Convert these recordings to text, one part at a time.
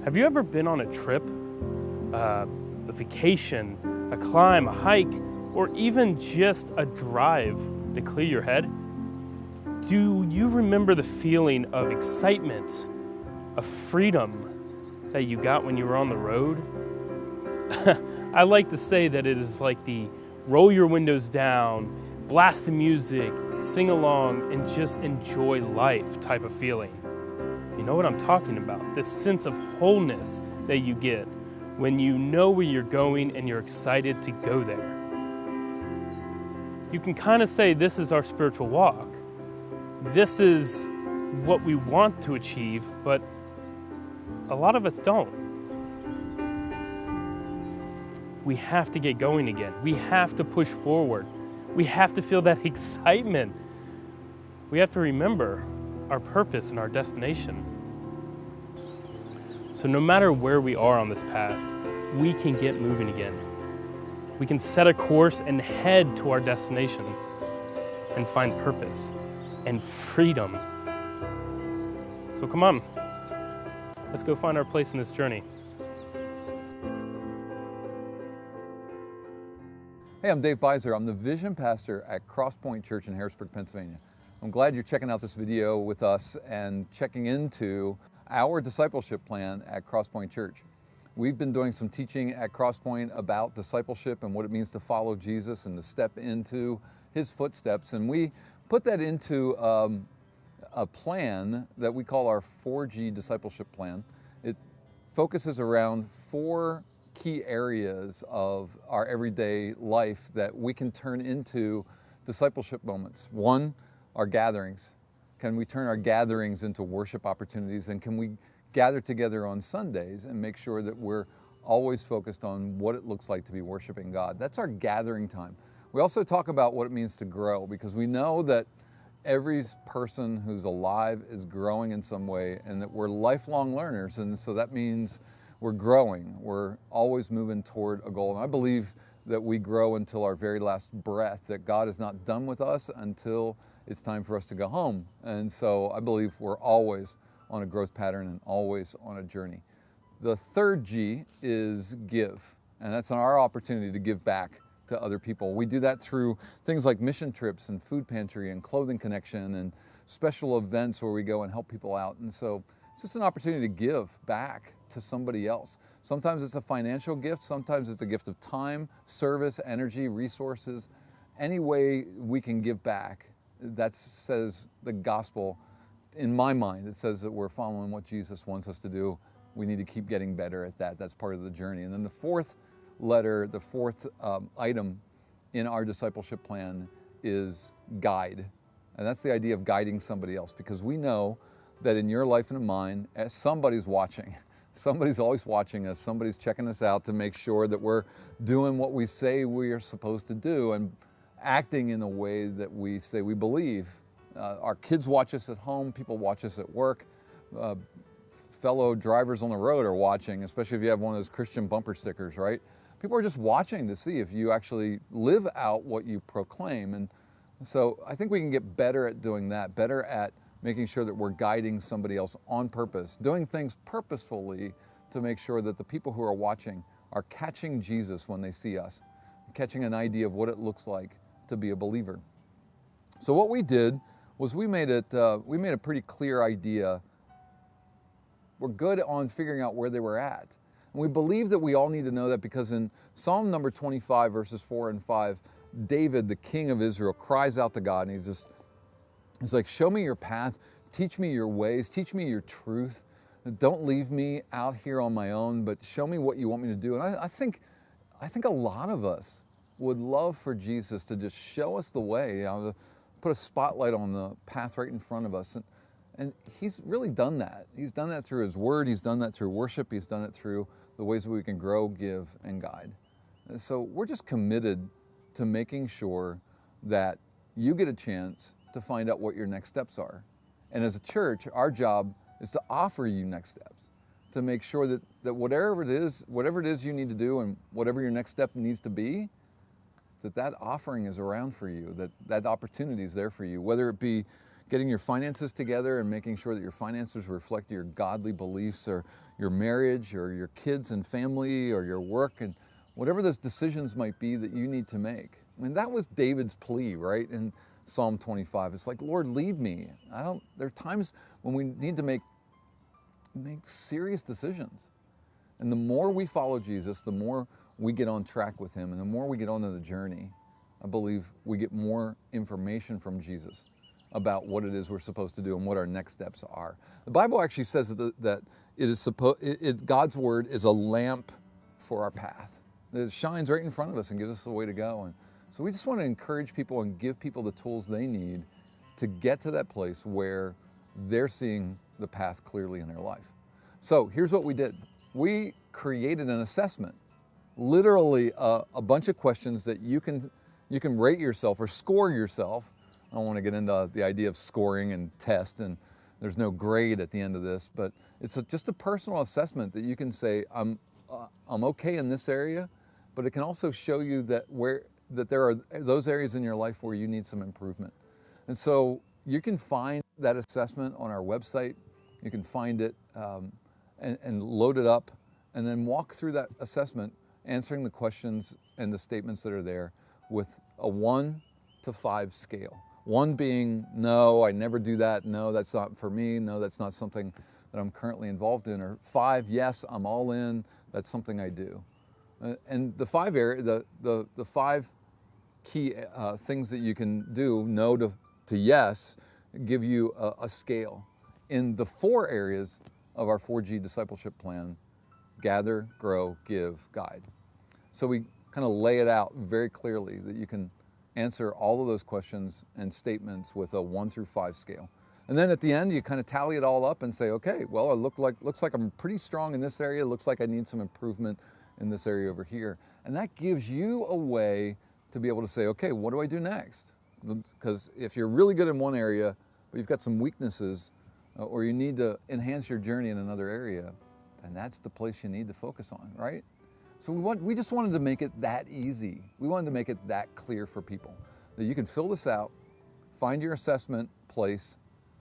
Have you ever been on a trip, a vacation, a climb, a hike, or even just a drive to clear your head? Do you remember the feeling of excitement, of freedom that you got when you were on the road? I like to say that it is like the roll your windows down, blast the music, sing along, and just enjoy life type of feeling. You know what I'm talking about? This sense of wholeness that you get when you know where you're going and you're excited to go there. You can kind of say this is our spiritual walk. This is what we want to achieve, but a lot of us don't. We have to get going again. We have to push forward. We have to feel that excitement. We have to remember our purpose and our destination. So no matter where we are on this path, we can get moving again. We can set a course and head to our destination and find purpose and freedom. So come on, let's go find our place in this journey. Hey, I'm Dave Beiser. I'm the Vision Pastor at CrossPoint Church in Harrisburg, Pennsylvania. I'm glad you're checking out this video with us and checking into our discipleship plan at CrossPoint Church. We've been doing some teaching at CrossPoint about discipleship and what it means to follow Jesus and to step into His footsteps. And we put that into a plan that we call our 4G discipleship plan. It focuses around 4 key areas of our everyday life that we can turn into discipleship moments. 1, our gatherings. Can we turn our gatherings into worship opportunities? And can we gather together on Sundays and make sure that we're always focused on what it looks like to be worshiping God? That's our gathering time. We also talk about what it means to grow, because we know that every person who's alive is growing in some way, and that we're lifelong learners. And so that means we're growing. We're always moving toward a goal. And I believe that we grow until our very last breath, that God is not done with us until it's time for us to go home. And so I believe we're always on a growth pattern and always on a journey. The 3rd G is give, and that's our opportunity to give back to other people. We do that through things like mission trips and food pantry and clothing connection and special events where we go and help people out. And so it's just an opportunity to give back to somebody else. Sometimes it's a financial gift, sometimes it's a gift of time, service, energy, resources. Any way we can give back, that says the gospel. In my mind, it says that we're following what Jesus wants us to do. We need to keep getting better at that. That's part of the journey. And then the 4th letter, the 4th item in our discipleship plan is guide. And that's the idea of guiding somebody else, because we know that in your life and in mine, somebody's watching. Somebody's always watching us. Somebody's checking us out to make sure that we're doing what we say we are supposed to do and acting in a way that we say we believe. Our kids watch us at home. People watch us at work. Fellow drivers on the road are watching, especially if you have one of those Christian bumper stickers, right? People are just watching to see if you actually live out what you proclaim. And so I think we can get better at doing that, better at making sure that we're guiding somebody else on purpose, doing things purposefully to make sure that the people who are watching are catching Jesus when they see us, catching an idea of what it looks like to be a believer. So what we did was we made a pretty clear idea. We're good on figuring out where they were at. And we believe that we all need to know that, because in Psalm number 25, verses 4 and 5, David, the king of Israel, cries out to God, and he's like, show me your path, teach me your ways, teach me your truth. Don't leave me out here on my own, but show me what you want me to do. And I think a lot of us would love for Jesus to just show us the way, put a spotlight on the path right in front of us. And He's really done that. He's done that through His Word. He's done that through worship. He's done it through the ways that we can grow, give, and guide. And so we're just committed to making sure that you get a chance to find out what your next steps are. And as a church, our job is to offer you next steps, to make sure that whatever it is you need to do and whatever your next step needs to be, that offering is around for you, that opportunity is there for you, whether it be getting your finances together and making sure that your finances reflect your godly beliefs, or your marriage, or your kids and family, or your work, and whatever those decisions might be that you need to make. I mean, that was David's plea, right? In Psalm 25, it's like, Lord, lead me. There are times when we need to make serious decisions. And the more we follow Jesus, the more we get on track with him, and the more we get onto the journey, I believe we get more information from Jesus about what it is we're supposed to do and what our next steps are. The Bible actually says that God's word is a lamp for our path. It shines right in front of us and gives us a way to go. And so we just want to encourage people and give people the tools they need to get to that place where they're seeing the path clearly in their life. So here's what we did. We created an assessment, literally a bunch of questions that you can rate yourself or score yourself. I don't want to get into the idea of scoring and test, and there's no grade at the end of this, but it's just a personal assessment that you can say, I'm okay in this area, but it can also show you that there are those areas in your life where you need some improvement. And so you can find that assessment on our website. You can find it and load it up, and then walk through that assessment, answering the questions and the statements that are there with a 1 to 5 scale. 1 being, no, I never do that. No, that's not for me. No, that's not something that I'm currently involved in. Or 5, yes, I'm all in. That's something I do. And the 5 key things that you can do, no to yes, give you a scale. In the 4 areas of our 4G discipleship plan: gather, grow, give, guide. So we kind of lay it out very clearly that you can answer all of those questions and statements with a 1 through 5 scale. And then at the end, you kind of tally it all up and say, okay, well, it looks like I'm pretty strong in this area. It looks like I need some improvement in this area over here. And that gives you a way to be able to say, okay, what do I do next? Because if you're really good in one area, but you've got some weaknesses, or you need to enhance your journey in another area, then that's the place you need to focus on, right? So we just wanted to make it that easy. We wanted to make it that clear for people that you can fill this out, find your assessment place,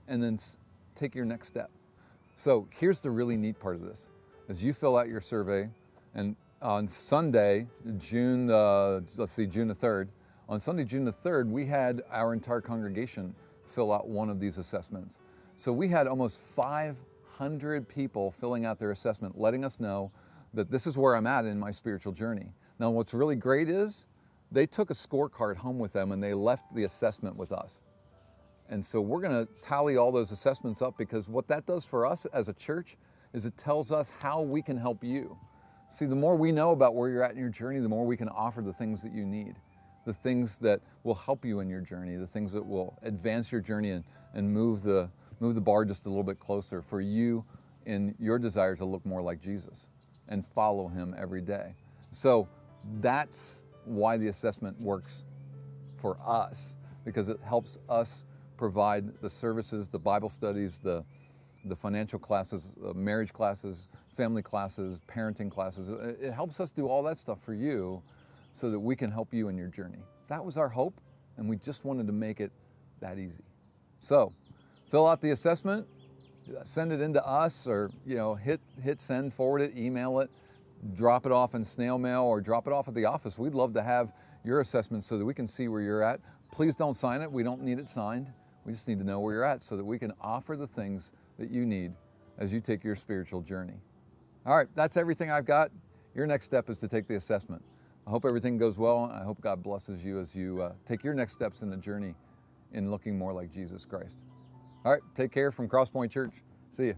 and then take your next step. So here's the really neat part of this. As you fill out your survey, and on Sunday, June the 3rd, on Sunday, June the 3rd, we had our entire congregation fill out one of these assessments. So we had almost 500 people filling out their assessment, letting us know that this is where I'm at in my spiritual journey. Now, what's really great is they took a scorecard home with them and they left the assessment with us. And so we're going to tally all those assessments up, because what that does for us as a church is it tells us how we can help you. See, the more we know about where you're at in your journey, the more we can offer the things that you need, the things that will help you in your journey, the things that will advance your journey and move the bar just a little bit closer for you in your desire to look more like Jesus and follow him every day. So that's why the assessment works for us, because it helps us provide the services, the Bible studies, the financial classes, marriage classes, family classes, parenting classes. It helps us do all that stuff for you so that we can help you in your journey. That was our hope, and we just wanted to make it that easy. So fill out the assessment, send it into us, or hit send, forward it, email it, drop it off in snail mail, or drop it off at the office. We'd love to have your assessment so that we can see where you're at. Please don't sign it. We don't need it signed. We just need to know where you're at so that we can offer the things that you need as you take your spiritual journey. All right, that's everything I've got. Your next step is to take the assessment. I hope everything goes well. I hope God blesses you as you take your next steps in the journey in looking more like Jesus Christ. All right, take care from CrossPoint Church. See you.